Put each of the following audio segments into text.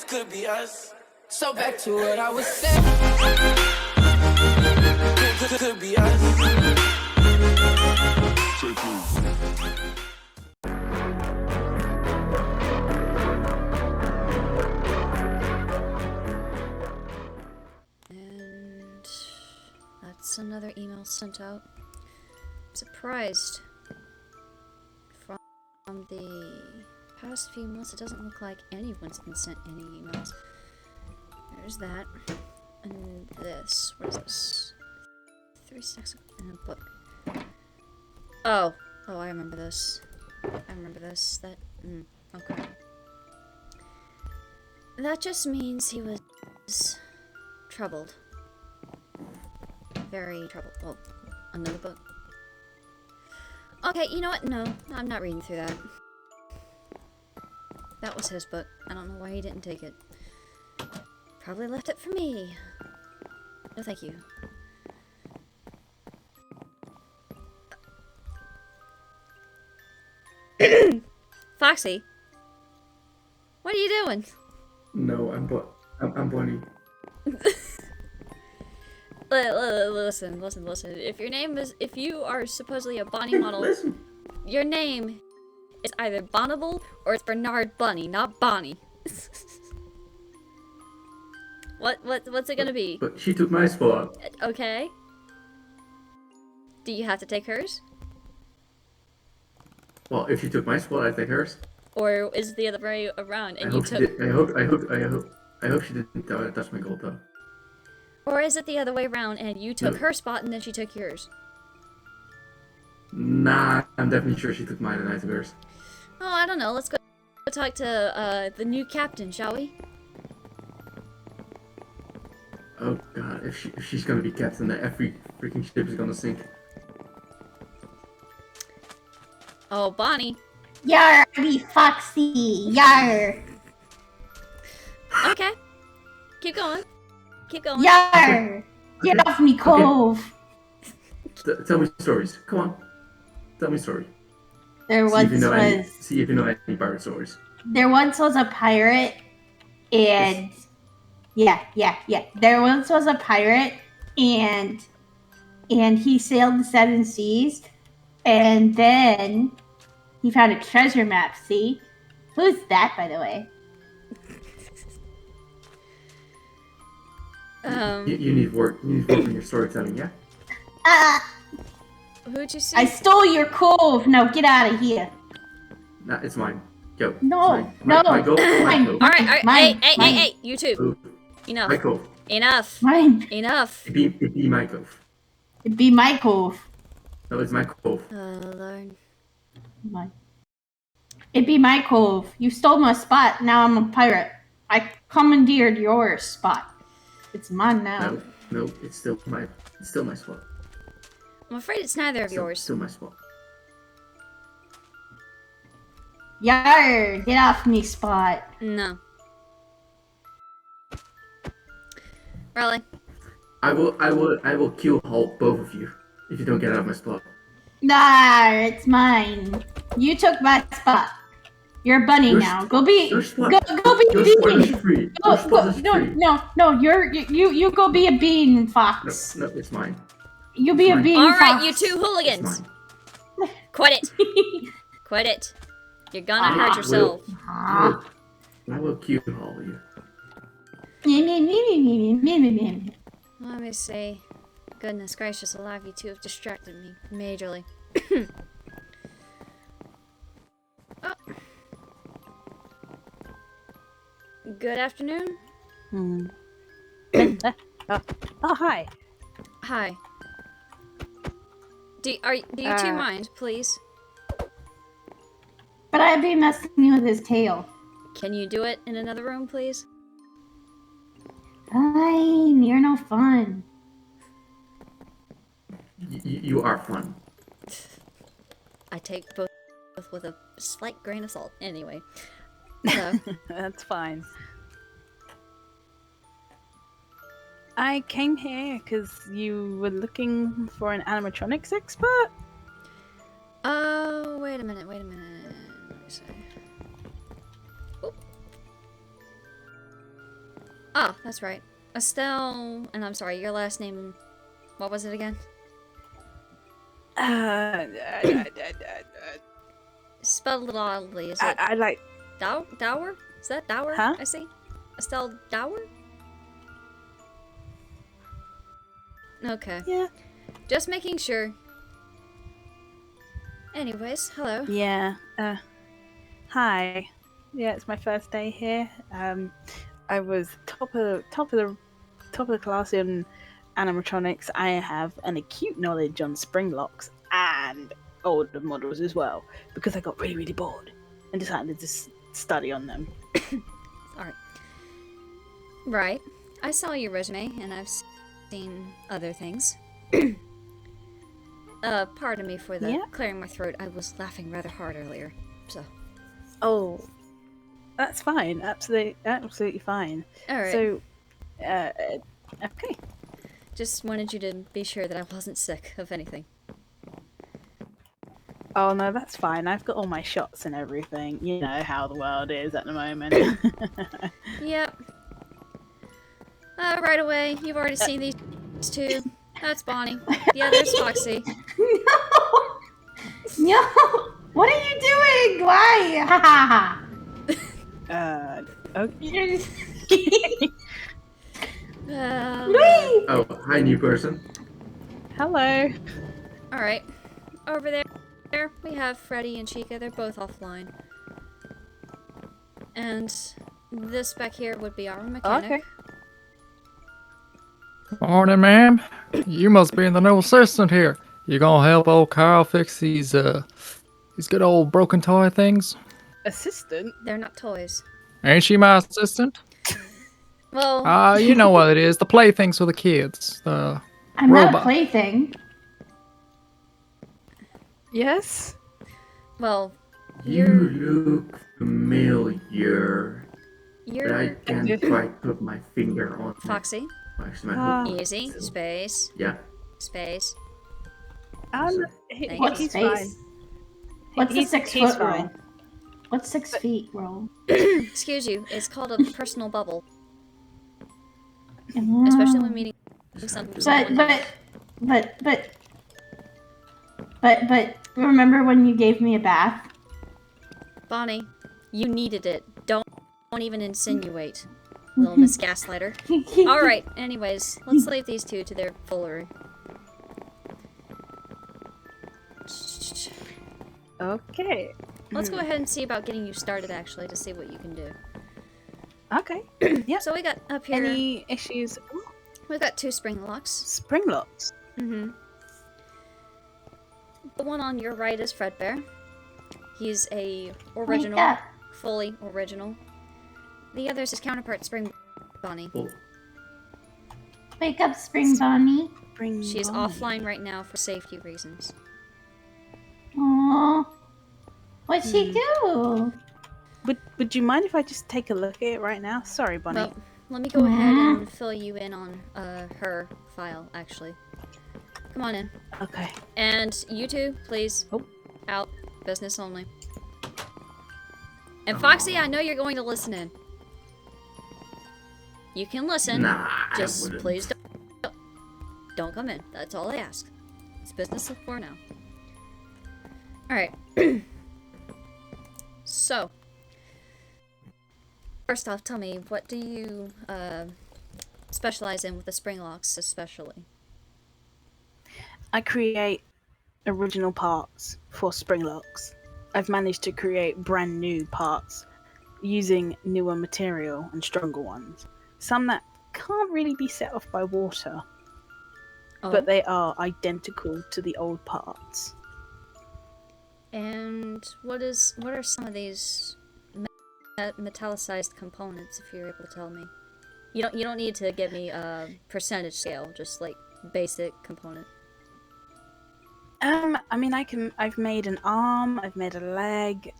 this could be us. So back to what I was saying. Could be us. And that's another email sent out. I'm surprised. From the past few months, it doesn't look like anyone's been sent any emails. There's that. And this. What is this? 3 stacks in a book. Oh, I remember this. Okay. That just means he was troubled. Very troubled. Oh, another book. Okay, you know what? No, I'm not reading through that. That was his book. I don't know why he didn't take it. Probably left it for me. No, thank you. Foxy, what are you doing? No, I'm Bonnie. Listen. If you are supposedly a Bonnie model, Listen. your name is either Bonnable or it's Bernard Bunny, not Bonnie. What's it gonna be? But she took my spot. Okay. Do you have to take hers? Well, if she took my spot, I'd take hers. Or is it the other way around and I hope she didn't touch my gold though. Or is it the other way around and you took her spot and then she took yours? Nah, I'm definitely sure she took mine and I took hers. Oh, I don't know. Let's go talk to the new captain, shall we? Oh god, if she's gonna be captain, then every freaking ship is gonna sink. Oh, Bonnie. Yar, I be Foxy. Yar. Okay. Keep going. Yar. Get off me, cove. Tell me stories. Come on. Tell me a story. There once was. See if you know any pirate stories. There once was a pirate, and yeah. There once was a pirate, and he sailed the 7 seas, and then he found a treasure map. See, who's that, by the way? You need work. You need work on your storytelling, yeah? Who'd you see? I stole your cove. Now get out of here. Nah, it's mine. Go. No. My goal. My goal. All right. Mine. Hey, you two. Ooh. Enough. My cove. Enough. Mine. Enough. It'd be my cove. It'd be my cove. No, it's my cove. Oh, Lord. Mine. It'd be my cove. You stole my spot. Now I'm a pirate. I commandeered your spot. It's mine now. No, it's still my spot. I'm afraid it's neither of yours. Still my spot. Yar! Get off me, spot. No. Really? I will kill both of you if you don't get out of my spot. Nah, it's mine. You took my spot. You're a bunny now. Go be a bean. No. You go be a bean, Fox. No, it's mine. You be a bean, All right, Fox. you two hooligans. Quit it. You're gonna hurt yourself. I will kill all of you. Let me see. Goodness gracious alive, you two have distracted me majorly. Oh. Good afternoon. Hi. Hi. Do you two mind, please? But I'd be messing with his tail. Can you do it in another room, please? Fine, you're no fun. You are fun. I take both with a slight grain of salt. Anyway. So. That's fine. I came here because you were looking for an animatronics expert? Oh, wait a minute. Let me see. Oh. Ah, that's right. Estelle, and I'm sorry, your last name, what was it again? Spelled a little oddly, is it I like. Dower? Is that Dower? Huh? I see. Estelle Dower? Okay. Yeah. Just making sure. Anyways, hello. Yeah. Hi. Yeah, it's my first day here. I was top of the class in animatronics. I have an acute knowledge on spring locks and older models as well because I got really bored and decided to study on them. Alright. Right. I saw your resume, and I've seen other things. Pardon me for the clearing my throat. I was laughing rather hard earlier, so. Oh, that's fine. Absolutely fine. Alright. So, okay. Just wanted you to be sure that I wasn't sick of anything. Oh no, that's fine. I've got all my shots and everything. You know how the world is at the moment. Yep. Right away. You've already seen these two. That's Bonnie. The other's Foxy. No! What are you doing? Why? Ha ha ha. Okay. Whee! Oh, hi, new person. Hello. Alright. Over there, we have Freddy and Chica. They're both offline. And this back here would be our mechanic. Okay. Morning, ma'am. You must be the new assistant here. You gonna help old Carl fix these good old broken toy things? Assistant? They're not toys. Ain't she my assistant? Well, You know what it is, the playthings for the kids. I'm not a robot. plaything. Yes. well, You look familiar, but I you're can't quite put my finger on it. Foxy. Actually, my hook. Easy. Space. Yeah. Space. He's Space? fine. What's the He's 6 he's foot fine. rule? What's 6 feet rule? Excuse you. It's called a personal bubble. Especially when meeting someone. But remember when you gave me a bath? Bonnie, you needed it. Don't even insinuate, little Miss Gaslighter. Alright, anyways, let's leave these two to their foolery. Okay. Let's go ahead and see about getting you started, actually, to see what you can do. Okay. Yep. So we got up here, Any issues? Ooh, we've got two spring locks. spring locks. Mm-hmm. The one on your right is Fredbear. He's a original, Wake up. fully original. The other's his counterpart, Spring Bonnie. Oh, Wake up, Spring Bonnie. Spring. She's Bonnie. offline right now for safety reasons. Aww. What'd she do? Would you mind if I just take a look at it right now? Sorry, Bonnie. Well, let me go ahead and fill you in on her file, actually. Come on in. Okay. And you two, please. Oh. Out. Business only. And Foxy, I know you're going to listen in. You can listen. nah, I Just wouldn't. please don't come in. That's all I ask. It's business for now. Alright. So, first off, tell me, what do you specialize in with the spring locks, especially? I create original parts for spring locks. I've managed to create brand new parts using newer material and stronger ones. Some that can't really be set off by water, Oh, but they are identical to the old parts. and what are some of these metallicized components, if you're able to tell me? You don't need to give me a percentage scale, just like basic component. I mean, I've made an arm, I've made a leg.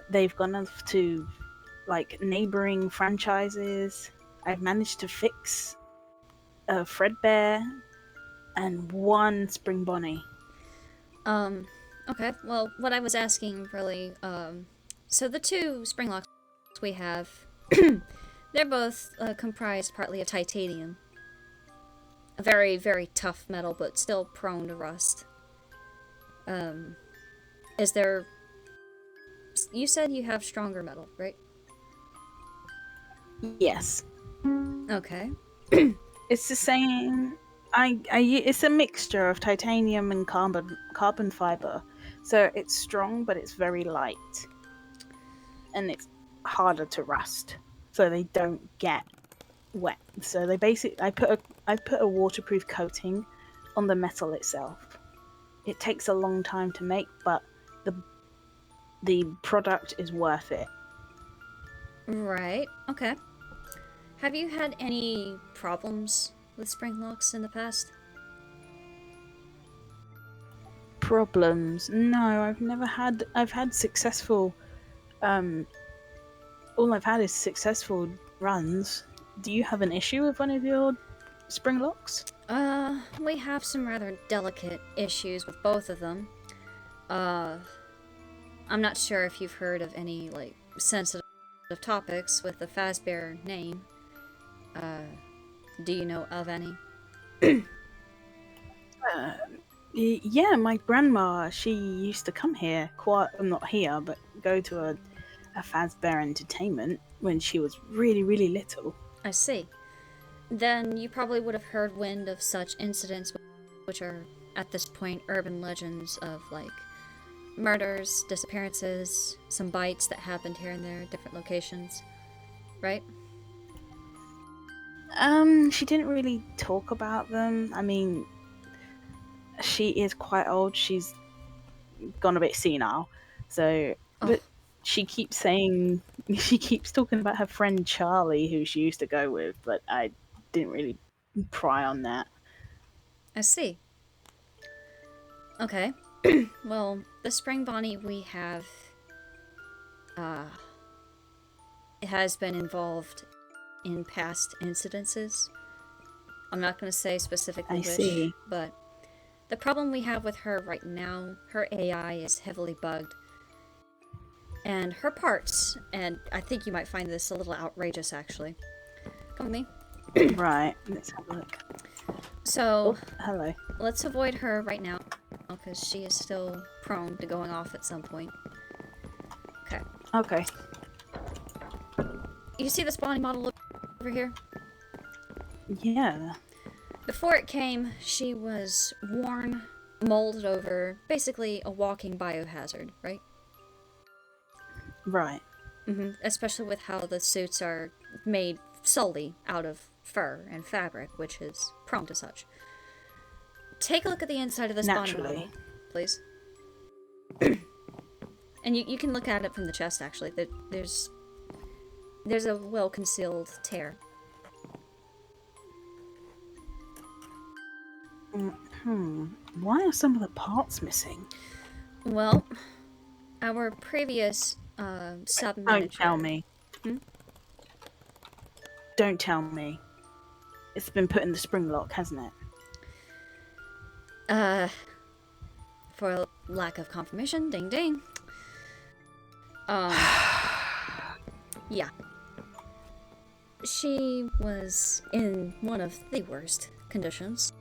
They've gone off to like neighboring franchises. I've managed to fix a Fredbear and one Spring Bonnie. Okay, well, what I was asking really, so the two spring locks we have, They're both comprised partly of titanium. A very, very tough metal, but still prone to rust. Is there... You said you have stronger metal, right? Yes. Okay. It's the same. It's a mixture of titanium and carbon fiber, so it's strong but it's very light, and it's harder to rust, so they don't get wet. So they basically, I put a waterproof coating on the metal itself. It takes a long time to make, but the product is worth it. Right. Okay. Have you had any problems with spring locks in the past? Problems? No, I've never had. I've had successful. All I've had is successful runs. Do you have an issue with one of your spring locks? We have some rather delicate issues with both of them. I'm not sure if you've heard of any, like, sensitive topics with the Fazbear name. Do you know of any? Yeah, my grandma, she used to come here not here, but go to a Fazbear entertainment when she was really, really little. I see. Then you probably would have heard wind of such incidents, which are, at this point, urban legends of, like, murders, disappearances, some bites that happened here and there at different locations. Right? She didn't really talk about them. I mean, she is quite old. She's gone a bit senile. So, but she keeps talking about her friend Charlie, who she used to go with, but I didn't really pry on that. I see. Okay. Well, the Spring Bonnie we have, it has been involved in past incidences. I'm not going to say specifically which, see. but the problem we have with her right now, her AI is heavily bugged. And her parts, and I think you might find this a little outrageous actually. Come with me. Right, let's have a look. So, hello. Let's avoid her right now, because she is still prone to going off at some point. Okay. Okay. You see this Bonnie model over here? Yeah. Before it came, she was worn, molded over, basically a walking biohazard, right? Right. Especially with how the suits are made solely out of fur and fabric, which is prone to such. Take a look at the inside of this Bonnie model, please. And you can look at it from the chest, actually. There's a well-concealed tear. Why are some of the parts missing? Well, our previous sub-manager... Don't tell me. Don't tell me. It's been put in the spring lock, hasn't it? For lack of confirmation, ding ding. Yeah. She was in one of the worst conditions.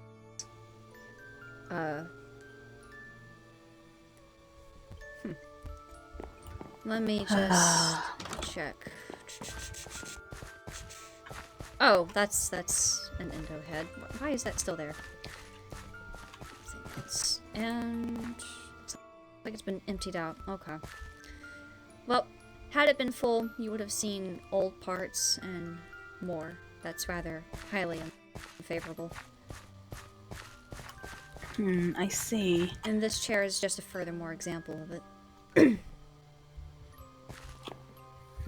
Let me just check. Oh, that's an endo head. Why is that still there? And looks like it's been emptied out. Okay. Well, had it been full, you would have seen old parts and more. That's rather highly unfavorable. I see. And this chair is just a furthermore example of it.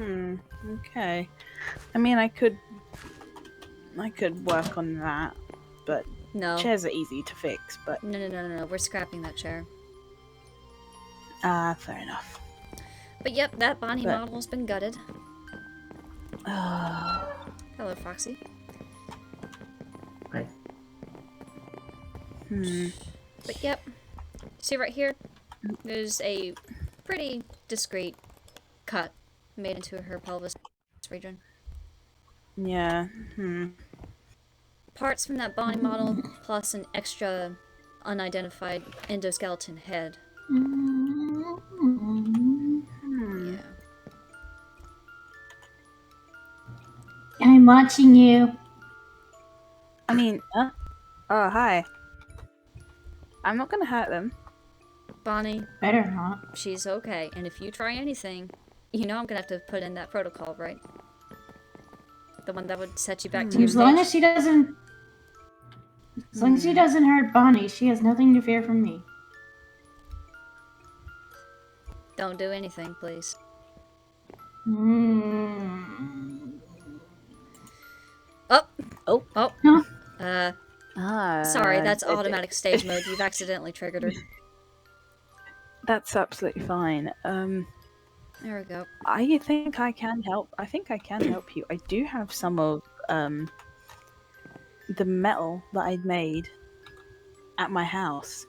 Okay. I mean, I could work on that, but No. chairs are easy to fix, but... No. We're scrapping that chair. fair enough. But yep, that Bonnie model's been gutted. Oh. Hello, Foxy. Hi. But yep. See right here? There's a pretty discreet cut made into her pelvis region. Yeah. Parts from that body model, plus an extra unidentified endoskeleton head. Yeah. I'm watching you. I mean, oh, hi. I'm not gonna hurt them. Bonnie, Better not. she's okay, and if you try anything, you know I'm gonna have to put in that protocol, right? The one that would set you back to your As long stage. as she doesn't. As long as she doesn't hurt Bonnie, she has nothing to fear from me. Don't do anything, please. Oh! Oh. Oh! No. Sorry, that's it- automatic stage mode. You've accidentally triggered her. That's absolutely fine. There we go. I think I can help. I think I can help you. I do have some of the metal that I'd made at my house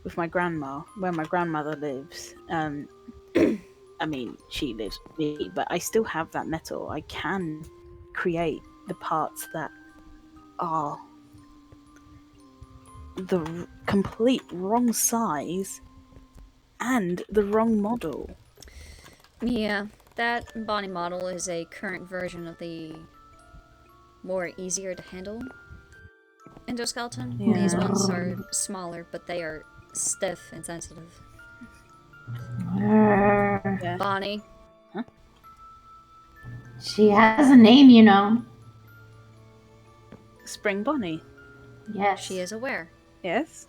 with my grandma, where my grandmother lives. I mean, she lives with me, but I still have that metal. I can create the parts that are the complete wrong size and the wrong model. Yeah, that body model is a current version of the more easier to handle endoskeleton. Yeah. These ones are smaller, but they are stiff and sensitive. Yeah. Bonnie, She has a name, you know. Spring Bonnie. Yes. she is aware. Yes.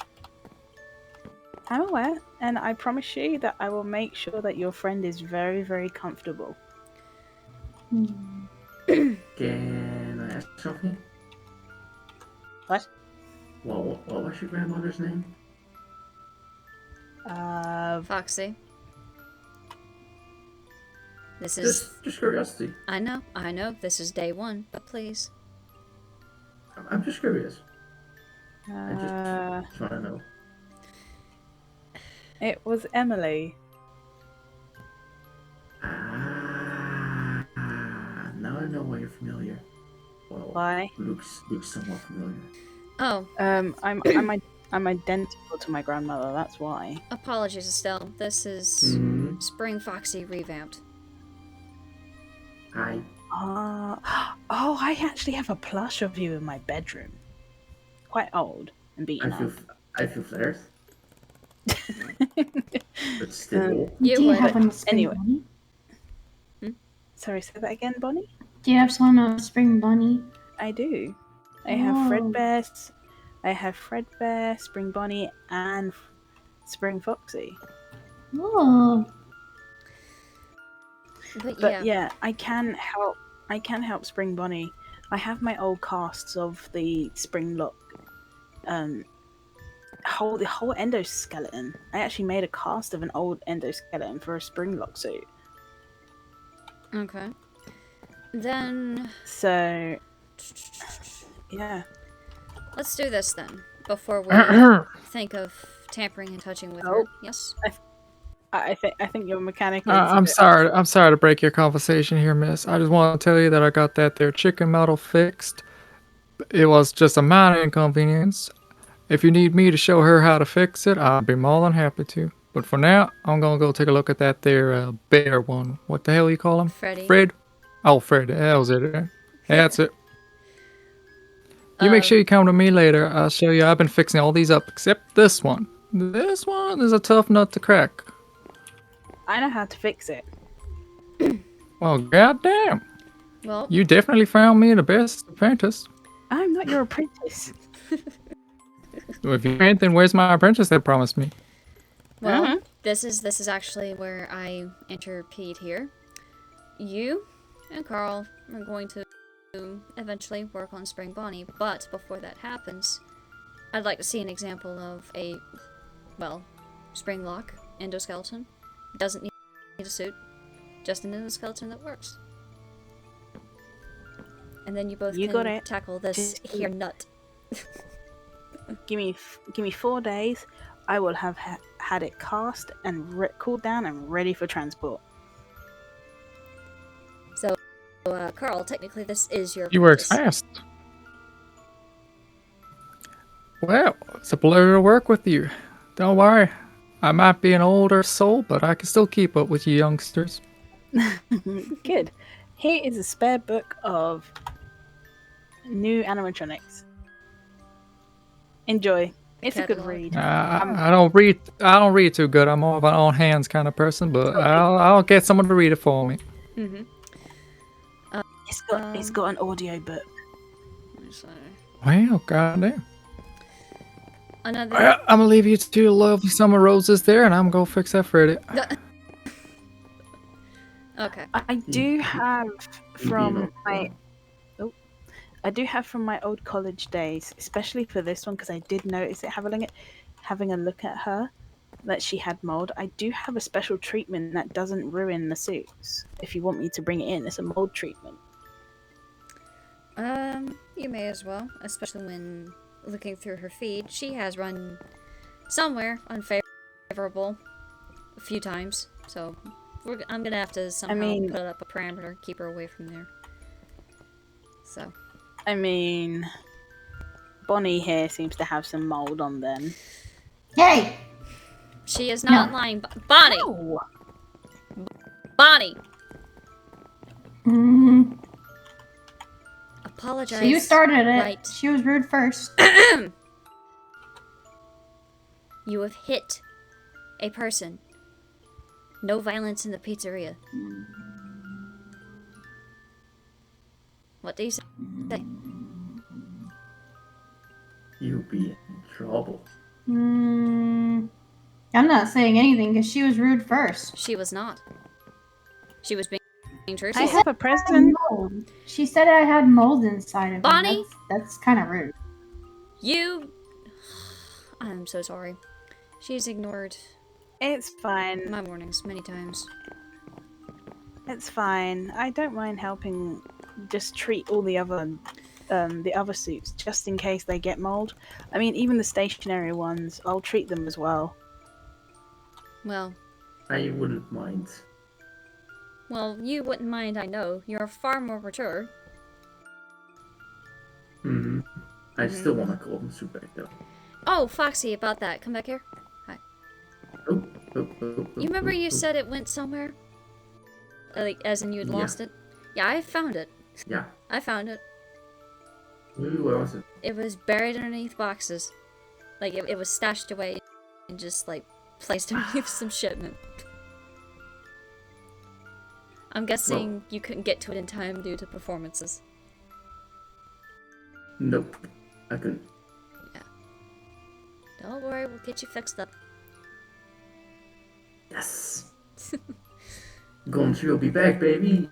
I'm aware, and I promise you that I will make sure that your friend is very, very comfortable. Can I ask something? What? What was your grandmother's name? Foxy. This is... Just curiosity. I know, this is day one, but please. I'm just curious. I just want to know. It was Emily. Now I know why you're familiar. Well, Why? looks somewhat familiar. Oh, I'm identical to my grandmother. That's why. apologies, Estelle. This is Mm-hmm. Spring Foxy revamped. Hi. Oh, I actually have a plush of you in my bedroom. Quite old and beaten up. I feel flattered. But still. You Do you would. have one of Spring Anyway. Bunny? Sorry, say that again, Bonnie? Do you have one of Spring Bunny? I do. I have Oh. Fredbear, Spring Bonnie, and Spring Foxy. Oh. But But yeah, I can help Spring Bonnie. I have my old casts of the Spring Lock, the whole endoskeleton. I actually made a cast of an old endoskeleton for a Spring Lock suit. Okay. Then... So, yeah. let's do this then, before we think of tampering and touching with her. Oh. Yes? I think your mechanic is... I'm sorry to break your conversation here, miss. I just want to tell you that I got that there chicken model fixed. It was just a minor inconvenience. If you need me to show her how to fix it, I'll be more than happy to. But for now, I'm gonna go take a look at that there bear one. What the hell you call him? Freddy. Fred? Oh, Fred. That was it. That's it. You make sure you come to me later. I'll show you. I've been fixing all these up except this one. This one is a tough nut to crack. I know how to fix it. Well, goddamn. Well, You definitely found me the best apprentice. I'm not your apprentice. If you ain't, then where's my apprentice that promised me? well, this is actually where I interpede here. You and Carl are going to eventually work on Spring Bonnie, but before that happens, I'd like to see an example of a, well, Spring Lock endoskeleton. Doesn't need a suit, just an endoskeleton that works. And then you both You can got it. tackle this here nut. Give me 4 days. I will have had it cast and cooled down and ready for transport. So Carl, technically this is your He works apprentice. fast. Well, it's a pleasure to work with you. Don't worry. I might be an older soul, but I can still keep up with you youngsters. Good. Here is a spare book of new animatronics. Enjoy. It's a good Catalog. read. I don't read. I don't read too good. I'm more of an on hands kind of person, but I'll get someone to read it for me. Mm-hmm. It's got an audio book. Well, goddamn. Another. Well, I'm gonna leave you to your lovely summer roses there, and I'm gonna fix that Freddy. Okay. I do have from my old college days, especially for this one because I did notice it having a look at her that she had mold. I do have a special treatment that doesn't ruin the suits. If you want me to bring it in, it's a mold treatment. You may as well, especially when looking through her feed. She has run somewhere unfavorable a few times, so I'm gonna have to somehow put up a parameter, keep her away from there. So. I mean, Bonnie here seems to have some mold on them. Hey! She is not lying. Bonnie! Ow. Bonnie! Mm, Apologize. so you started it. Right. She was rude first. You have hit a person. No violence in the pizzeria. What do you say? You'll be in trouble. I'm not saying anything because she was rude first. She was not. She was being true. I have a present. She said I had mold inside of Bonnie? me. That's kind of rude. You... I'm so sorry. She's ignored It's fine. my warnings many times. It's fine. I don't mind helping just treat all the other suits just in case they get mold. I mean, even the stationary ones, I'll treat them as well. Well, I wouldn't mind. you wouldn't mind, I know. You're far more mature. Mm-hmm. I still want to call them soup back though. Oh, Foxy, about that. Come back here. Hi. Oh, You remember you said it went somewhere? Like, as in you had lost it? Yeah, I found it. Yeah. I found it. Ooh, where was it? It was buried underneath boxes. Like, it was stashed away and just, like, placed underneath some shipment. I'm guessing you couldn't get to it in time due to performances. Nope. I couldn't. Yeah. Don't worry, we'll get you fixed up. Yes. Gumshoe will be back, baby.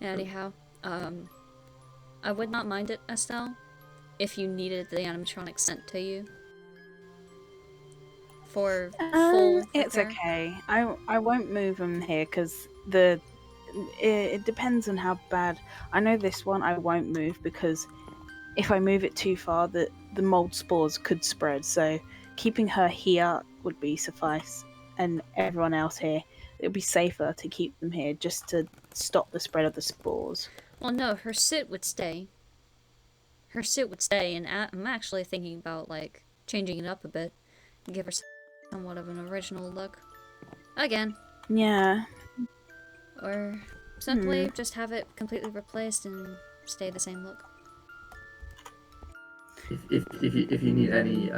Anyhow, I would not mind it, Estelle, if you needed the animatronic sent to you. For full It's repair. okay. I won't move them here because it depends on how bad. I know this one I won't move because if I move it too far, the mold spores could spread. So keeping her here would be suffice, and everyone else here, it would be safer to keep them here just to stop the spread of the spores. Well, no, her suit would stay. Her suit would stay, and I'm actually thinking about, like, changing it up a bit and give her somewhat of an original look. Again. Yeah. Or simply just have it completely replaced and stay the same look. If you need any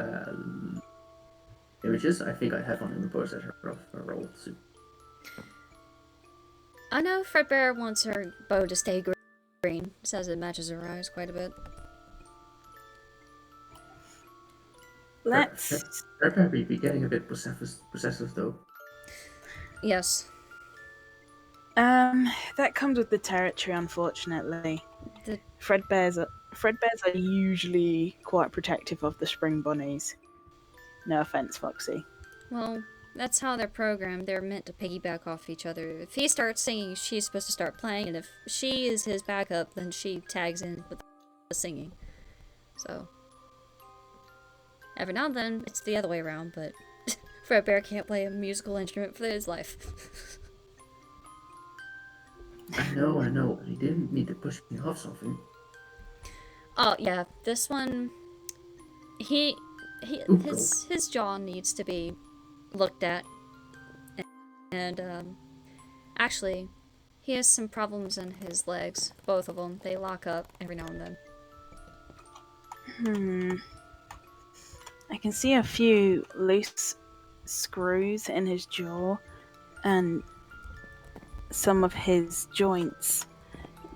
images, I think I have one in the process of her old suit. I know Fredbear wants her bow to stay green. Says it matches her eyes quite a bit. Let's. They're probably be getting a bit possessive though. Yes. That comes with the territory, unfortunately. Fredbears are usually quite protective of the spring bunnies. No offense, Foxy. Well, that's how they're programmed. They're meant to piggyback off each other. If he starts singing, she's supposed to start playing, and if she is his backup, then she tags in with the singing. So, every now and then, it's the other way around, but Fredbear can't play a musical instrument for his life. I know. He didn't need to push me off something. Oh yeah, this one. He Oop, his jaw needs to be looked at, and actually, he has some problems in his legs. Both of them. They lock up every now and then. I can see a few loose screws in his jaw, and some of his joints.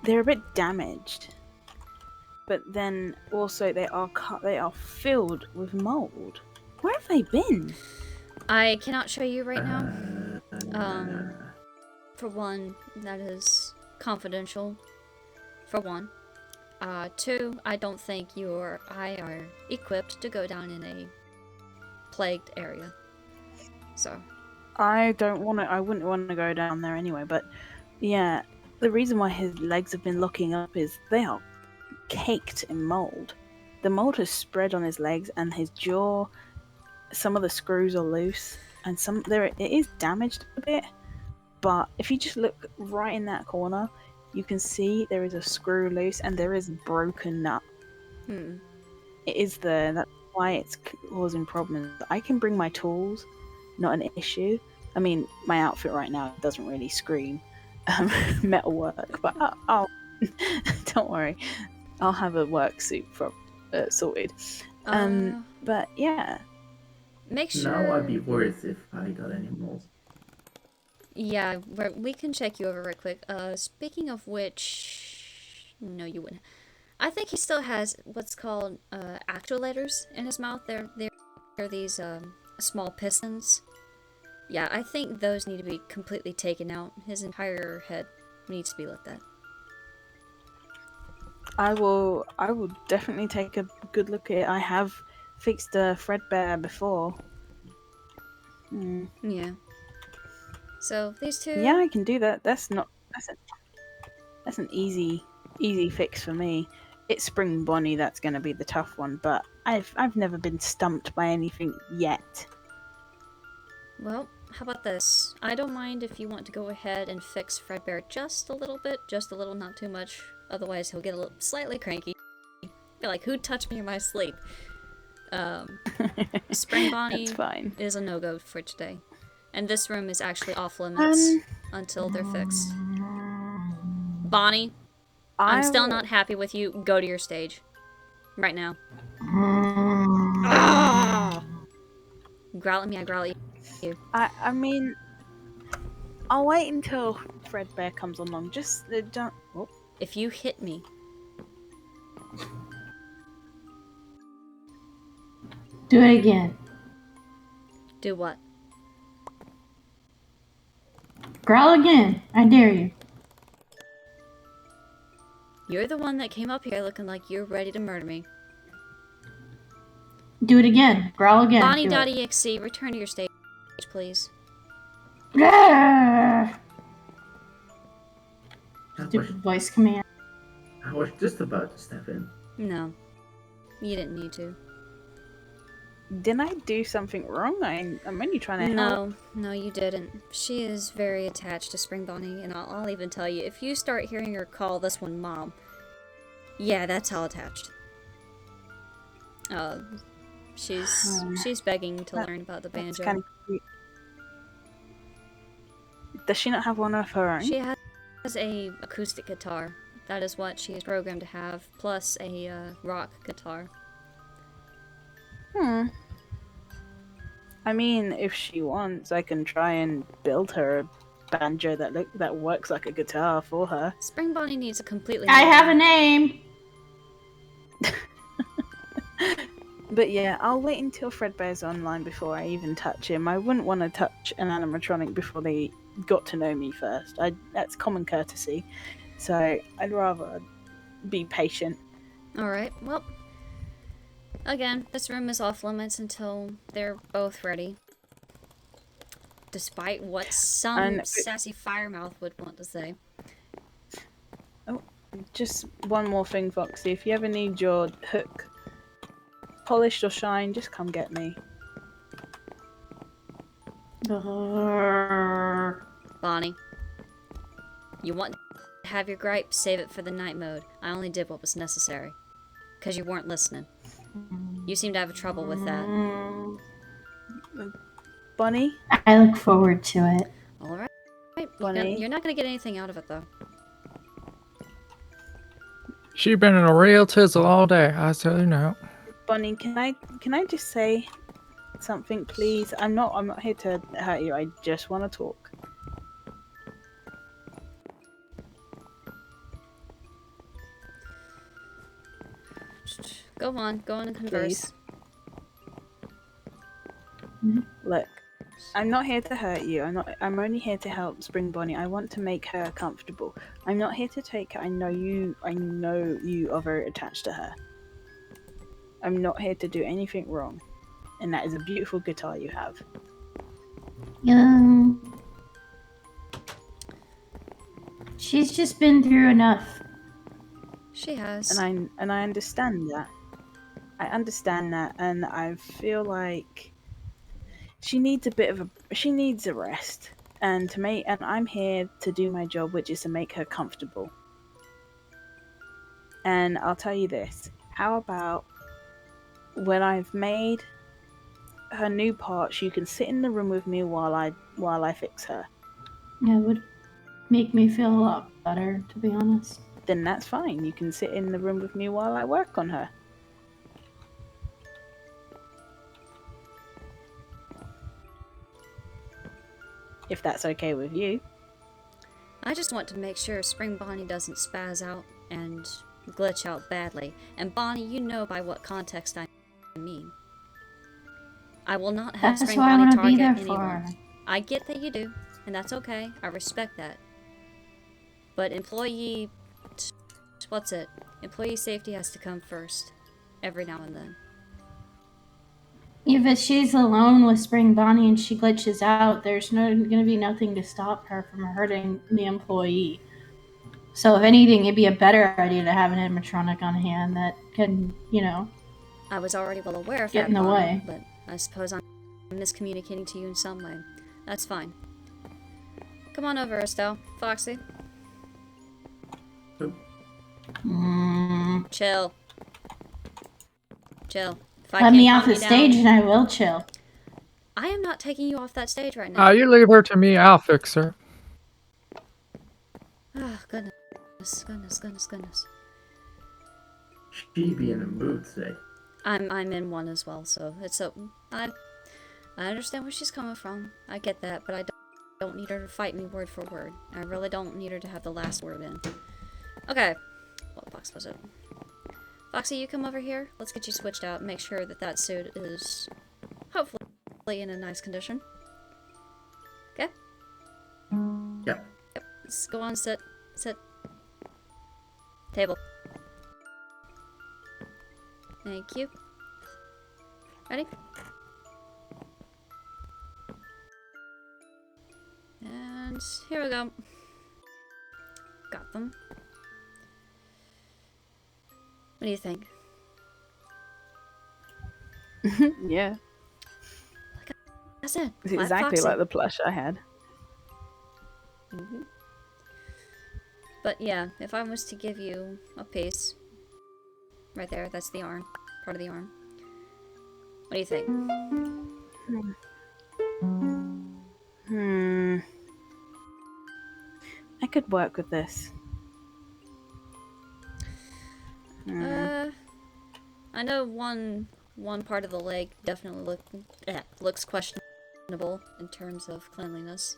They're a bit damaged, but then also they are filled with mold. Where have they been? I cannot show you right now. For one, that is confidential. For one. Two, I don't think you or I are equipped to go down in a plagued area. So. I wouldn't want to go down there anyway, but yeah, the reason why his legs have been locking up is they are caked in mold. The mold has spread on his legs and his jaw. Some of the screws are loose, and it is damaged a bit. But if you just look right in that corner, you can see there is a screw loose and there is a broken nut. It is there. That's why it's causing problems. I can bring my tools, not an issue. I mean, my outfit right now doesn't really scream metal work, but I'll don't worry, I'll have a work suit sorted. But yeah, make sure. Now I'd be worried if I got any mold. Yeah, we can check you over right quick. Speaking of which, no, you wouldn't. I think he still has what's called actuators in his mouth. They're these small pistons. Yeah, I think those need to be completely taken out. His entire head needs to be looked at. I will definitely take a good look at it. I have fixed a Fredbear before. Yeah. So these two. Yeah, I can do that. That's an easy fix for me. It's Spring Bonnie that's going to be the tough one, but I've never been stumped by anything yet. Well, how about this? I don't mind if you want to go ahead and fix Fredbear just a little bit, just a little, not too much. Otherwise, he'll get a little slightly cranky. Be like, who touched me in my sleep? Spring Bonnie is a no-go for today. And this room is actually off limits until they're fixed. Bonnie, I'm still not happy with you. Go to your stage. Right now. Growl at me, I growl at you. I mean, I'll wait until Fredbear comes along. Just don't... Oh. If you hit me... Do it again. Do what? Growl again. I dare you. You're the one that came up here looking like you're ready to murder me. Do it again. Growl again. Bonnie.exe, return to your stage, please. Stupid voice command. I was just about to step in. No. You didn't need to. Didn't I do something wrong? I'm only trying to help. No, you didn't. She is very attached to Spring Bonnie, and I'll even tell you, if you start hearing her call this one Mom, yeah, that's how attached. She's begging to learn about the banjo. Kind of cute. Does she not have one of her own? She has a acoustic guitar. That is what she is programmed to have, plus a rock guitar. I mean, if she wants, I can try and build her a banjo that works like a guitar for her. Spring Bonnie needs a completely... I have a name! But yeah, I'll wait until Fredbear's online before I even touch him. I wouldn't want to touch an animatronic before they got to know me first. That's common courtesy. So I'd rather be patient. Alright, well... Again, this room is off limits until they're both ready. Despite what some sassy firemouth would want to say. Oh, just one more thing, Foxy. If you ever need your hook polished or shined, just come get me. Bonnie, you want have your gripe, save it for the night mode. I only did what was necessary. Because you weren't listening. You seem to have trouble with that. Bonnie? I look forward to it. Alright. Bonnie? You're not going to get anything out of it, though. She been in a real tizzle all day, I tell you now. Bonnie, can I just say something, please? I'm not here to hurt you. I just want to talk. Go on and converse. Look, I'm not here to hurt you. I'm only here to help Spring Bonnie. I want to make her comfortable. I'm not here to take her. I know you are very attached to her. I'm not here to do anything wrong. And that is a beautiful guitar you have. She's just been through enough. She has. And I understand that. I understand that, and I feel like she needs a rest. And I'm here to do my job, which is to make her comfortable. And I'll tell you this. How about when I've made her new parts, you can sit in the room with me while I fix her. It would make me feel a lot better, to be honest. Then that's fine. You can sit in the room with me while I work on her. If that's okay with you. I just want to make sure Spring Bonnie doesn't spaz out and glitch out badly. And Bonnie, you know by what context I mean. I will not have That's Spring what I Bonnie want to be target there anyone. for. I get that you do, and that's okay. I respect that. But employee safety has to come first. Every now and then. If she's alone with Spring Bonnie and she glitches out, there's going to be nothing to stop her from hurting the employee. So if anything, it'd be a better idea to have an animatronic on hand that can, I was already well aware of get that, in the Bonnie, way. but I suppose I'm miscommunicating to you in some way. That's fine. Come on over, Estelle. Foxy. Chill. If I Let can't me calm off the you stage down, and I will chill. I am not taking you off that stage right now. You leave her to me, I'll fix her. Oh, goodness. She be in a mood today. I'm in one as well, so it's so I understand where she's coming from. I get that, but I don't need her to fight me word for word. I really don't need her to have the last word in. Okay. What box was it? Foxy, you come over here. Let's get you switched out and make sure that suit is hopefully in a nice condition. Okay? Yep. Let's go on, sit. Table. Thank you. Ready? And here we go. Got them. What do you think? Yeah. Like I said, It's Flat exactly Foxy. like the plush I had. But yeah, if I was to give you a piece, right there, that's the arm, part of the arm. What do you think? I could work with this. I know one part of the leg definitely looks questionable in terms of cleanliness.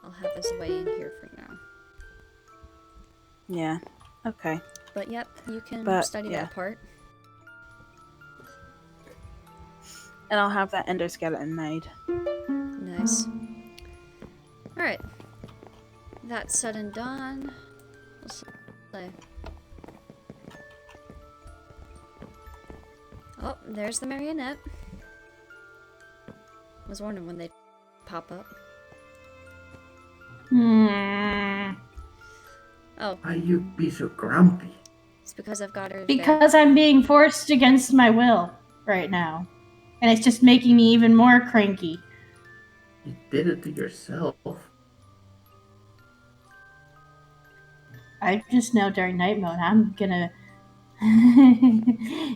I'll have this away in here for now. Yeah. Okay. But yep, you can study yeah. that part. And I'll have that endoskeleton made. Nice. Alright. That's said and done. Let's play. Oh, there's the marionette. I was wondering when they'd pop up. Oh. Why you be so grumpy? It's because I've got her Because I'm being forced against my will right now. And it's just making me even more cranky. You did it to yourself. I just know during night mode, I'm gonna.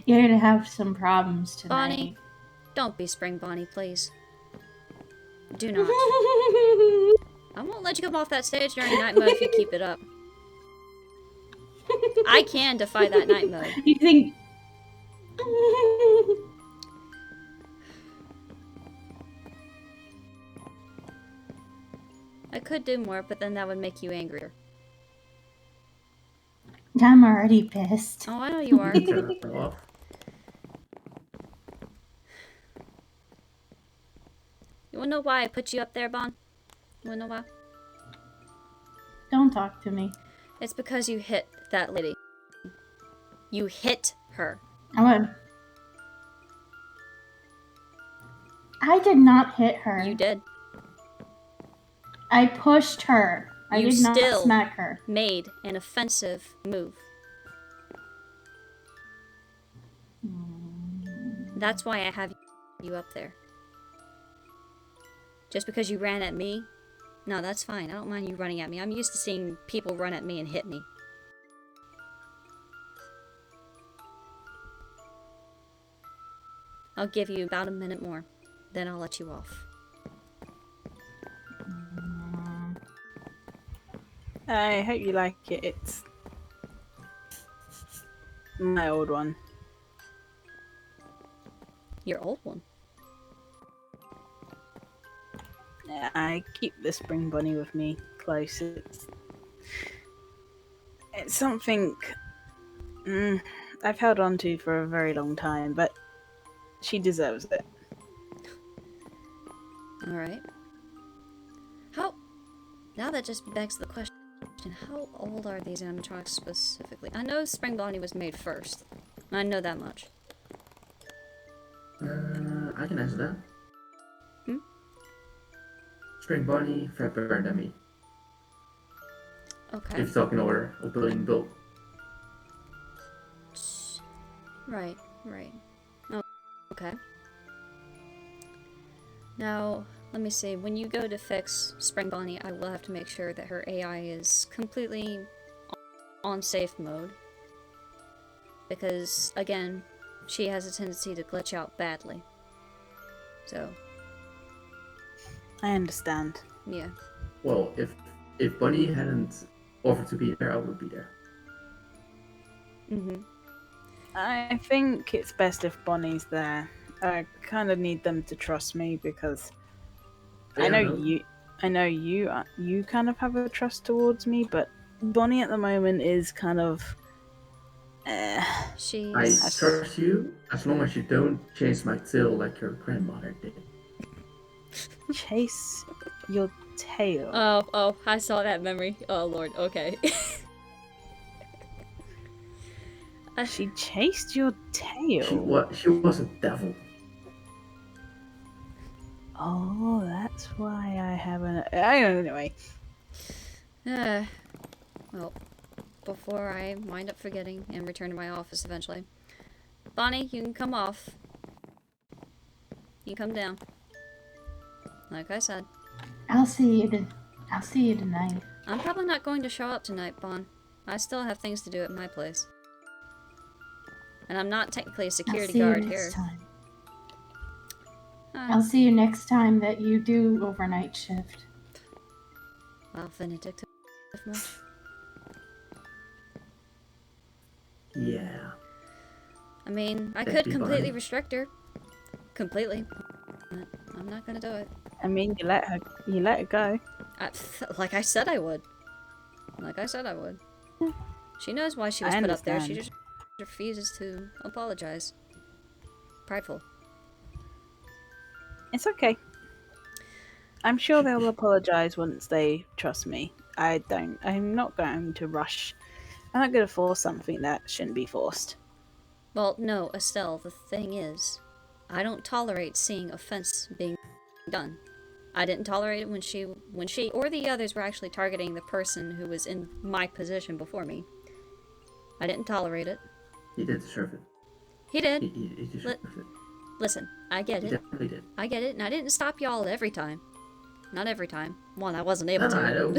You're gonna have some problems tonight. Bonnie, don't be Spring Bonnie, please. Do not. I won't let you come off that stage during night mode if you keep it up. I can defy that night mode. You think? I could do more, but then that would make you angrier. I'm already pissed. Oh, I know you are. Turn it off. You wanna know why I put you up there, Bon? You wanna know why? Don't talk to me. It's because you hit that lady. You hit her. I did not hit her. You did. I pushed her. I You did not still smack her. made an offensive move. That's why I have you up there. Just because you ran at me? No, that's fine. I don't mind you running at me. I'm used to seeing people run at me and hit me. I'll give you about a minute more. Then I'll let you off. I hope you like it. It's my old one. Your old one. Yeah, I keep the spring bunny with me close. It's something I've held on to for a very long time, but she deserves it. Alright. Now that just begs the question, how old are these animatronics specifically? I know Spring Bonnie was made first. I know that much. I can answer that. Hmm? Spring Bonnie, Fredbear, and Demi. Okay. If you're talking order of being built. Right. Oh, okay. Now, let me see. When you go to fix Spring Bonnie, I will have to make sure that her AI is completely on safe mode. Because, again, she has a tendency to glitch out badly. So. I understand. Yeah. Well, if Bunny hadn't offered to be there, I would be there. Mm-hmm. I think it's best if Bonnie's there. I kind of need them to trust me because Yeah, I know you kind of have a trust towards me, but Bonnie at the moment is kind of She's... I trust you as long as you don't chase my tail like your grandmother did. chase your tail. Oh, I saw that memory. Oh, Lord, okay. She chased your tail. She was a devil. Oh, that's why I haven't. Anyway. Well, before I wind up forgetting and return to my office eventually. Bonnie, you can come off. You can come down. Like I said. I'll see you tonight. I'm probably not going to show up tonight, Bon. I still have things to do at my place. And I'm not technically a security guard here. I'll see you next time that you do overnight shift. Well, vindictive much? I mean, I Thank could you, completely Bonnie. restrict her. Completely. But I'm not gonna do it. I mean, you let her go. Like I said I would. She knows why she was put up there. She just refuses to apologize. Prideful. It's okay. I'm sure they'll apologize once they trust me. I'm not going to rush. I'm not going to force something that shouldn't be forced. Well, no, Estelle, the thing is, I don't tolerate seeing offense being done. I didn't tolerate it when she or the others were actually targeting the person who was in my position before me. I didn't tolerate it. He did deserve it. He did. He deserved it. Listen, I get He it. definitely did. I get it, and I didn't stop y'all every time. Not every time. One, I wasn't able to. I know.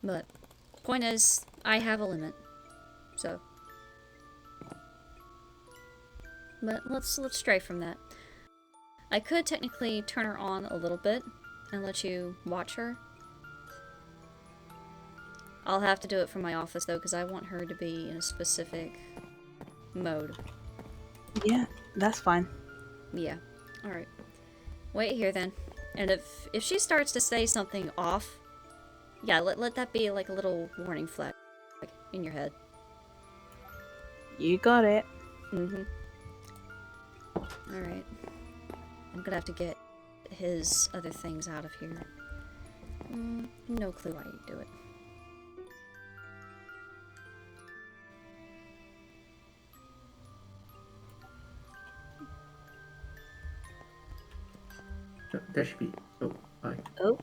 But point is, I have a limit. So, but let's stray from that. I could technically turn her on a little bit and let you watch her. I'll have to do it from my office though, because I want her to be in a specific mode. Yeah, that's fine. Yeah. Alright. Wait here then. And if she starts to say something off, yeah, let that be like a little warning flag in your head. You got it. Mm-hmm. Alright. I'm gonna have to get his other things out of here. No clue why you do it. No, there should be. Oh, hi. Oh.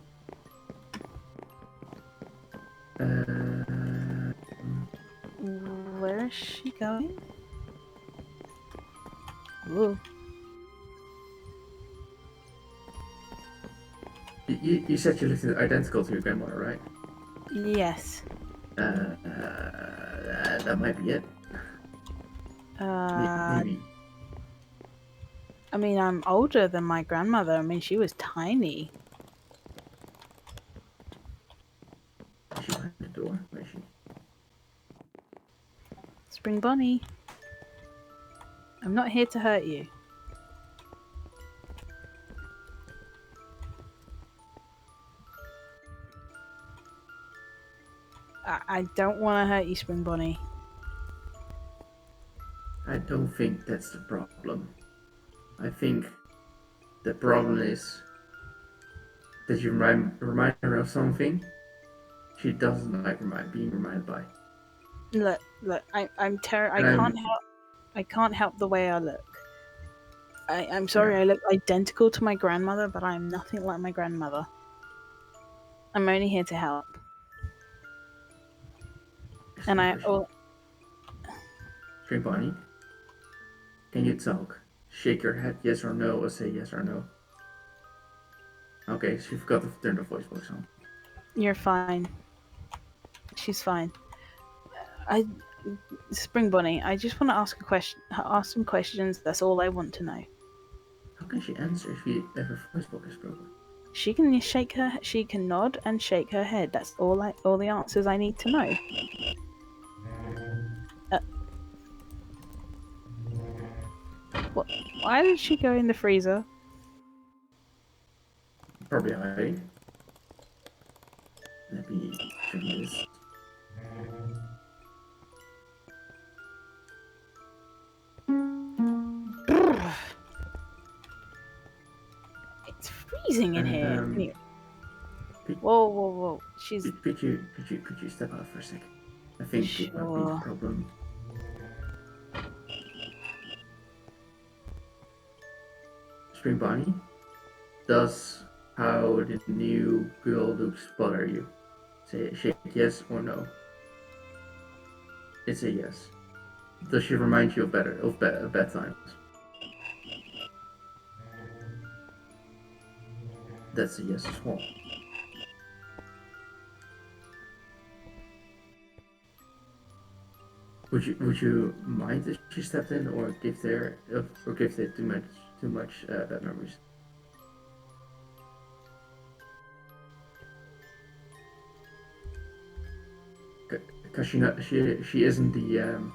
Where is she going? Ooh. You said you looked identical to your grandmother, right? Yes. That might be it. Uh, Maybe. I mean, I'm older than my grandmother. I mean, she was tiny. Is she behind the door? Where is she? Spring Bonnie. I'm not here to hurt you. I don't want to hurt you, Spring Bonnie. I don't think that's the problem. I think the problem is that you remind her of something she doesn't like being reminded by. Look, I'm I can't help the way I look. I'm sorry, Yeah. I look identical to my grandmother, but I'm nothing like my grandmother. I'm only here to help. And String Bonnie, can you talk? Shake your head yes or no, or say yes or no. Okay, so you forgot to turn the voice box on. You're fine. She's fine. Spring Bunny, I just want to ask ask some questions. That's all I want to know. How can she answer if her voice box is broken? She can nod and shake her head. That's all the answers I need to know. What? Why did she go in the freezer? Probably hiding. Let me trim this. It's freezing in here. Um, Whoa. She's Could you step out for a second? I think it might be the sure. problem. Spring Bonnie, does how the new girl looks bother you? Say shake yes or no. It's a yes. Does she remind you of bad times? That's a yes as well. Would you mind if she stepped in or give there too much bad memories? Because she isn't the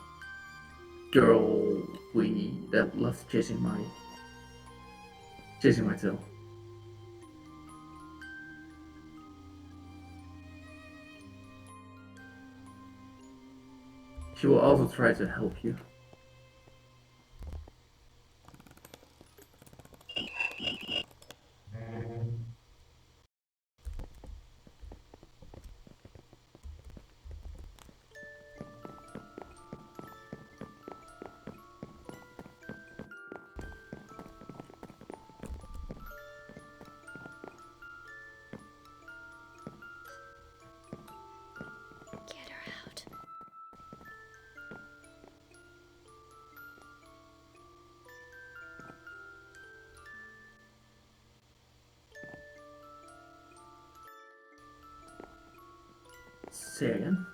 girl that loves chasing my tail. She will also try to help you. Get her out. Say again.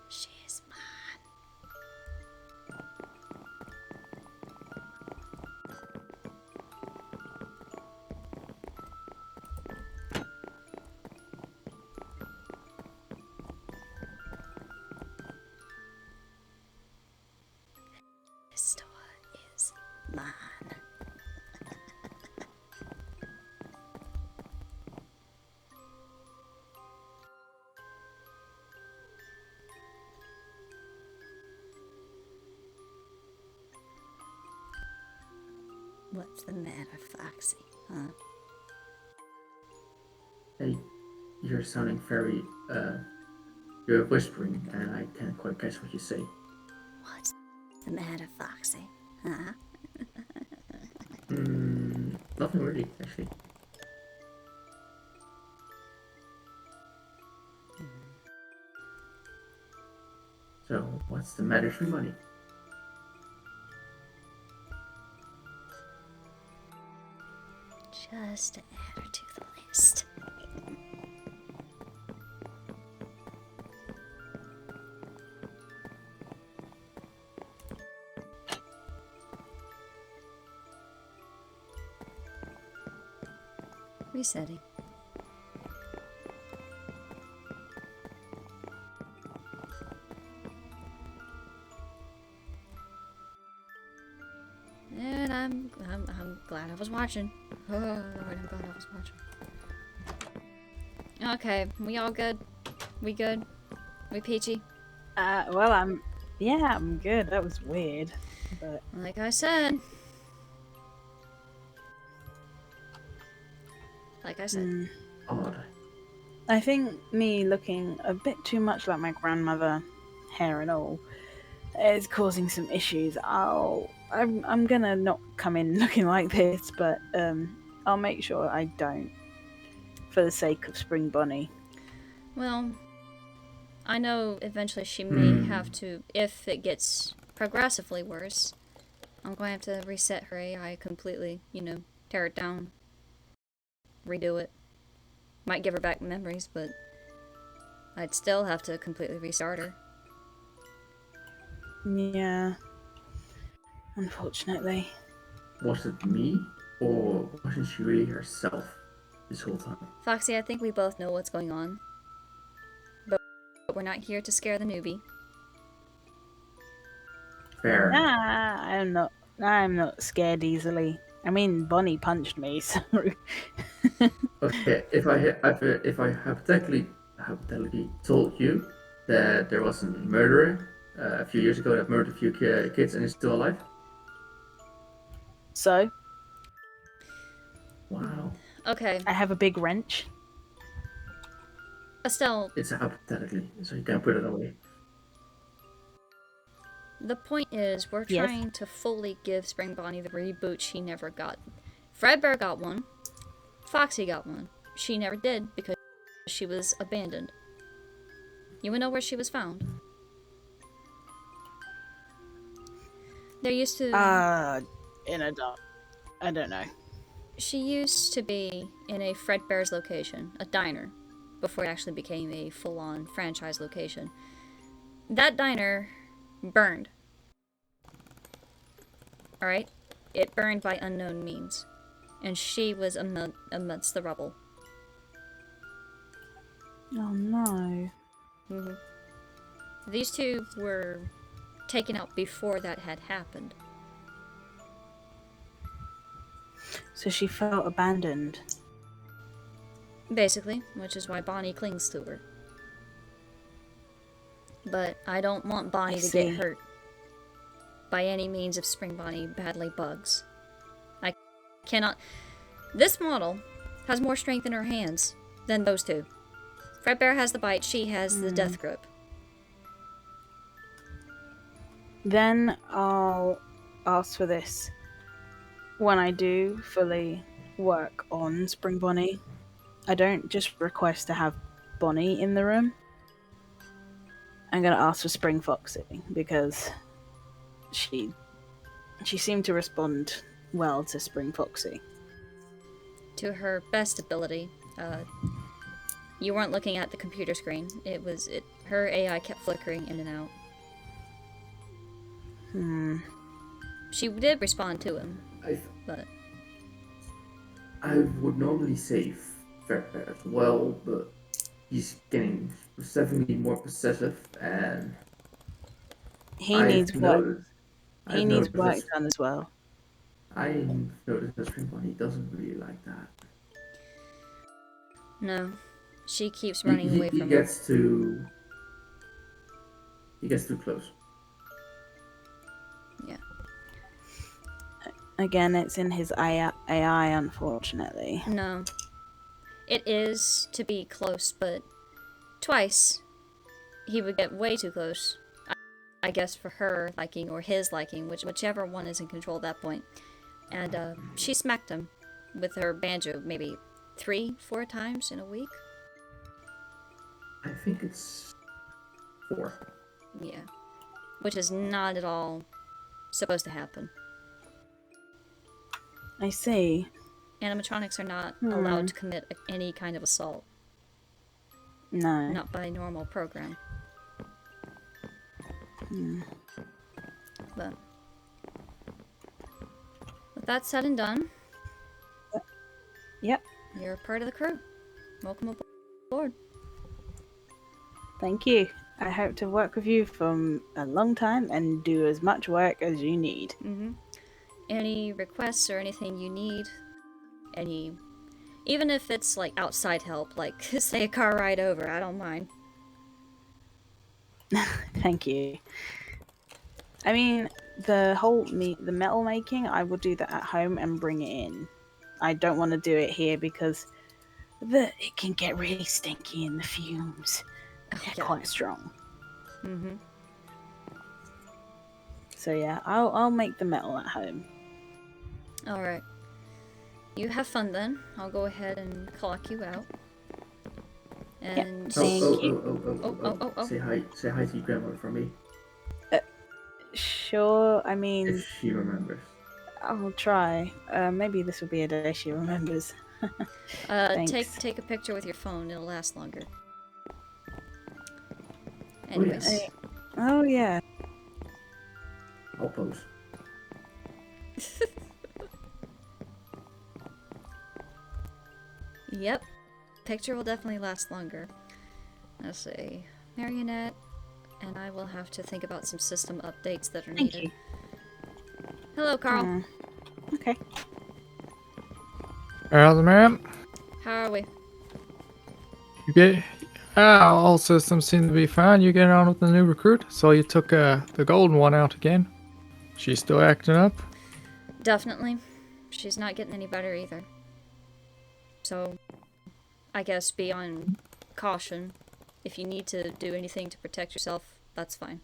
She's mine. This door is mine. What's the matter, Foxy? Huh? Hey, you're sounding very, you're whispering, and I can't quite catch what you say. What's the matter, Foxy? Huh? Nothing really, actually. So, what's the matter, Money? Just to add her to the list. Resetting. And I'm glad I was watching. Oh, I'm glad I was watching. Okay, we all good? We good? We peachy? Well, I'm good. That was weird, but Like I said. Odd. I think me looking a bit too much like my grandmother, hair and all, is causing some issues. I'm gonna not come in looking like this, but I'll make sure I don't, for the sake of Spring Bonnie. Well, I know eventually she may have to, if it gets progressively worse, I'm going to have to reset her AI completely, tear it down, redo it. Might give her back memories, but I'd still have to completely restart her. Yeah. Unfortunately. Was it me, or wasn't she really herself this whole time? Foxy, I think we both know what's going on. But we're not here to scare the newbie. Fair. Nah, I'm not scared easily. I mean, Bonnie punched me, so... Okay, if I hypothetically told you that there was a murderer a few years ago that murdered a few kids and is still alive. So? Wow. Okay. I have a big wrench. Estelle. It's a hypothetically, so you can't put it away. The point is, we're trying to fully give Spring Bonnie the reboot she never got. Fredbear got one. Foxy got one. She never did because she was abandoned. You would know where she was found. There used to... in a dark... I don't know. She used to be in a Fredbear's location, a diner, before it actually became a full-on franchise location. That diner burned. Alright? It burned by unknown means. And she was amidst the rubble. Oh no. Mm-hmm. These two were taken out before that had happened. So she felt abandoned. Basically, which is why Bonnie clings to her. But I don't want Bonnie to get hurt by any means if Spring Bonnie badly bugs. I cannot... This model has more strength in her hands than those two. Fredbear has the bite, she has the death grip. Then I'll ask for this. When I do fully work on Spring Bonnie, I don't just request to have Bonnie in the room. I'm going to ask for Spring Foxy because she seemed to respond well to Spring Foxy. To her best ability. You weren't looking at the computer screen. Her AI kept flickering in and out. She did respond to him, but I would normally say Fredbear as well, but he's getting definitely more possessive, and He needs work. He needs noticed work done as well. I noticed that Springborn, he doesn't really like that. no. She keeps running away He from gets too... He gets too close. Yeah. Again, it's in his AI, unfortunately. No. It is to be close, but twice he would get way too close. I guess for her liking or his liking, whichever one is in control at that point. And she smacked him with her banjo maybe 3-4 times in a week. I think it's 4. Yeah. Which is not at all supposed to happen. I see. Animatronics are not allowed to commit any kind of assault. No. Not by normal program. But with that said and done, Yep. you're part of the crew. Welcome aboard. Thank you. I hope to work with you for a long time and do as much work as you need. Any requests or anything you need, even if it's like outside help, like say a car ride over, I don't mind. Thank you. I mean, the metal making, I will do that at home and bring it in. I don't want to do it here because it can get really stinky in the fumes. They're quite strong. So yeah, I'll make the metal at home. All right. You have fun then. I'll go ahead and clock you out. And Thank you. Oh. Say hi to your grandmother for me. Sure. I mean, If she remembers. I'll try. Maybe this will be a day she remembers. Thanks. take a picture with your phone. It'll last longer. Oh, Anyways. yes. Oh yeah. I'll pose. Yep. Picture will definitely last longer. Let's see. Marionette, and I will have to think about some system updates that are Thank needed. you. Hello, Carl. Okay. How's it, ma'am? How are we? You get... all systems seem to be fine. You getting on with the new recruit? So you took the golden one out again. She's still acting up? Definitely. She's not getting any better either. So, I guess be on caution. If you need to do anything to protect yourself, that's fine.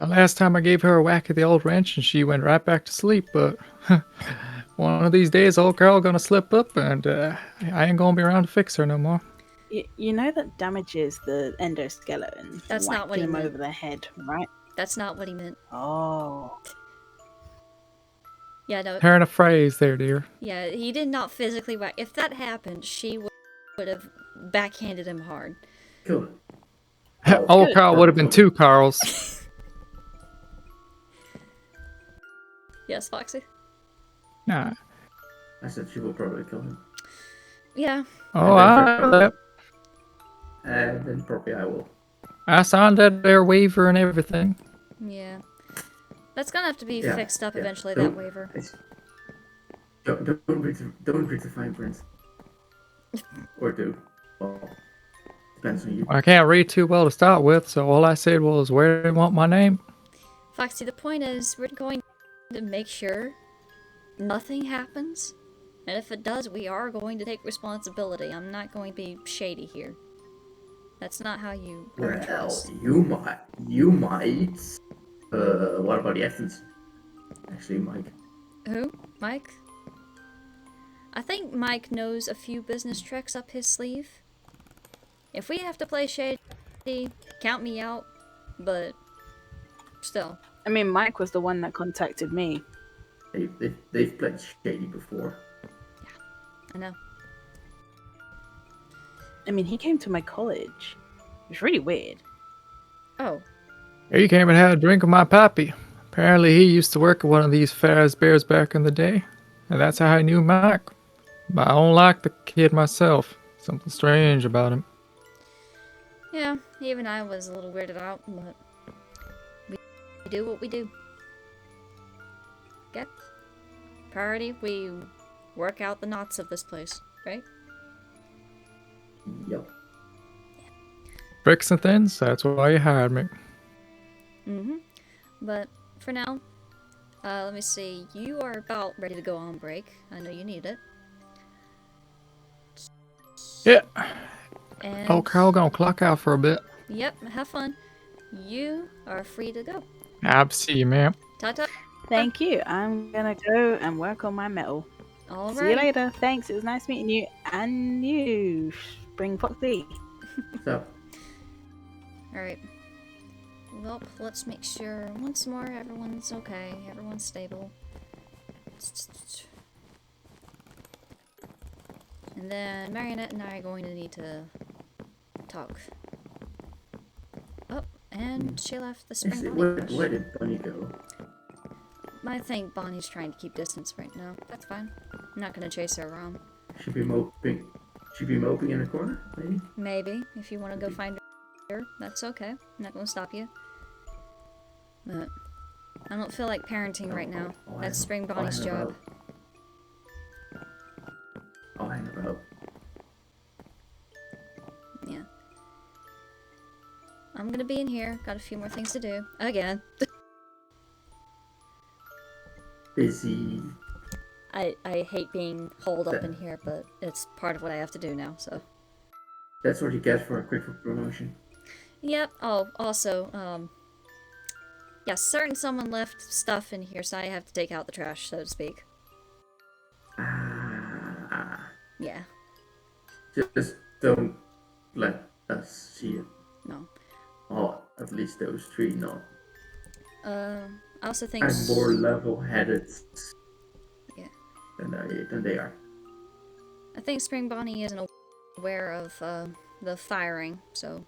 Last time I gave her a whack at the old wrench and she went right back to sleep, but one of these days old girl gonna slip up and I ain't gonna be around to fix her no more. You know that damages the endoskeleton. That's not what he him meant. over the head, right? That's not what he meant. Oh. Yeah, no. Turn a phrase there, dear. Yeah, he did not physically whack. If that happened, she would have backhanded him hard. Cool. Old Carl would have been 2 Carls. Yes, Foxy? Nah. I said she will probably kill him. Yeah. Oh, I And then probably I will. I signed that there waiver and everything. Yeah. That's gonna have to be Yeah, fixed up yeah. eventually, Don't- that waiver. Don't read the fine print. Or do. Well, depends on you. I can't read too well to start with, so all I said was, where do you want my name? Foxy, the point is, we're going to make sure nothing happens. And if it does, we are going to take responsibility. I'm not going to be shady here. That's not how you earn Well, trust. you might. What about the essence? Actually, Mike. Who? Mike? I think Mike knows a few business tricks up his sleeve. If we have to play shady, count me out. But still. I mean, Mike was the one that contacted me. They've played shady before. I know. I mean, he came to my college. It was really weird. Oh, He came and had a drink of my pappy. Apparently, he used to work at one of these Fazbears back in the day, and that's how I knew Mike. But I don't like the kid myself. Something strange about him. yeah, even I was a little weirded out, but we do what we do. Okay? Priority, we work out the knots of this place, right? Yep. Bricks and thins, that's why you hired me. Mm-hmm. But for now, let me see. You are about ready to go on break. I know you need it. Yeah. And Oh, Carl, gonna clock out for a bit. yep, have fun. You are free to go. I'll see you, ma'am. Ta-ta. Thank you. I'm gonna go and work on my metal. All See you right. later. Thanks. It was nice meeting you. And you, Spring Foxy. So, All right. Well, let's make sure once more everyone's okay. Everyone's stable. And then Marionette and I are going to need to talk. Oh, and she left the spring bunny where bush. did Bunny go? I think Bonnie's trying to keep distance right now. That's fine. I'm not gonna chase her around. Should be moping. Should be moping in a corner, maybe. Maybe, if you want to go find her, that's okay. I'm not gonna stop you. But I don't feel like parenting right now. That's Spring Bonnie's job. I'll hang about. Yeah. I'm gonna be in here. Got a few more things to do. Again. Busy. I hate being holed up in here, but it's part of what I have to do now, so. That's what you get for a quick promotion. Yep. Oh, also, yeah, certain someone left stuff in here, so I have to take out the trash, so to speak. Yeah. Just don't let us see it. No. Or at least those three not. I also think... I'm more level-headed Yeah. than they are. I think Spring Bonnie isn't aware of, the firing, so...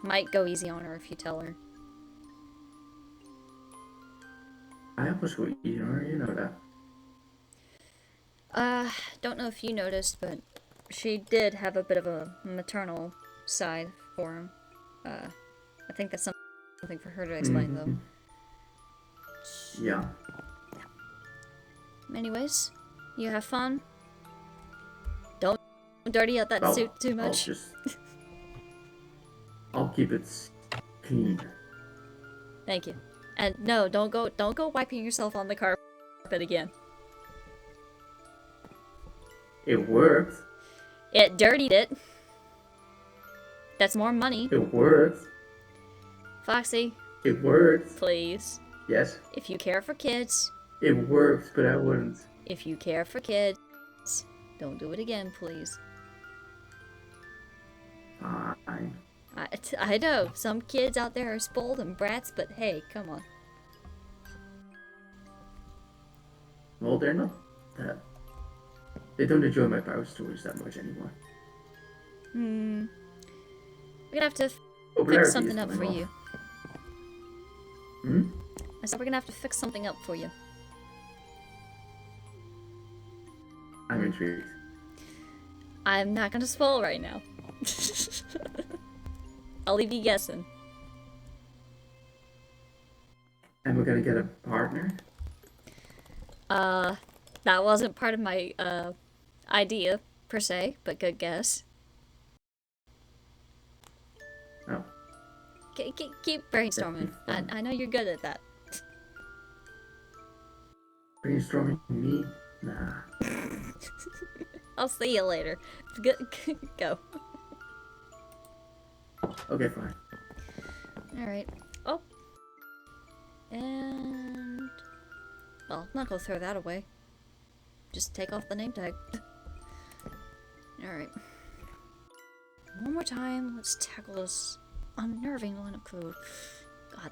might go easy on her if you tell her. I almost go easy on her, you know that. Don't know if you noticed, but she did have a bit of a maternal side for him. I think that's something for her to explain, though. Yeah. Anyways, you have fun. Don't dirty out that suit too much. I'll keep it clean. Thank you. And no, don't go wiping yourself on the carpet again. It worked. It dirtied it. That's more money. It worked. Foxy, It worked. please. Yes. If you care for kids, It worked, but I wouldn't. if you care for kids, don't do it again, please. Fine. I know, some kids out there are spoiled and brats, but hey, come on. Well, they're not that. They don't enjoy my power stories that much anymore. We're gonna have to Popularity fix is something up for coming you. off. Hmm? I said we're gonna have to fix something up for you. I'm intrigued. I'm not gonna spoil right now. I'll leave you guessing. And we're gonna get a partner? That wasn't part of my, idea, per se, but good guess. Oh. Keep brainstorming. I know you're good at that. Brainstorming me? Nah. I'll see you later. Go. Okay, fine. Alright. Oh. And... well, I'm not gonna throw that away. Just take off the name tag. Alright. One more time, let's tackle this unnerving line of code. God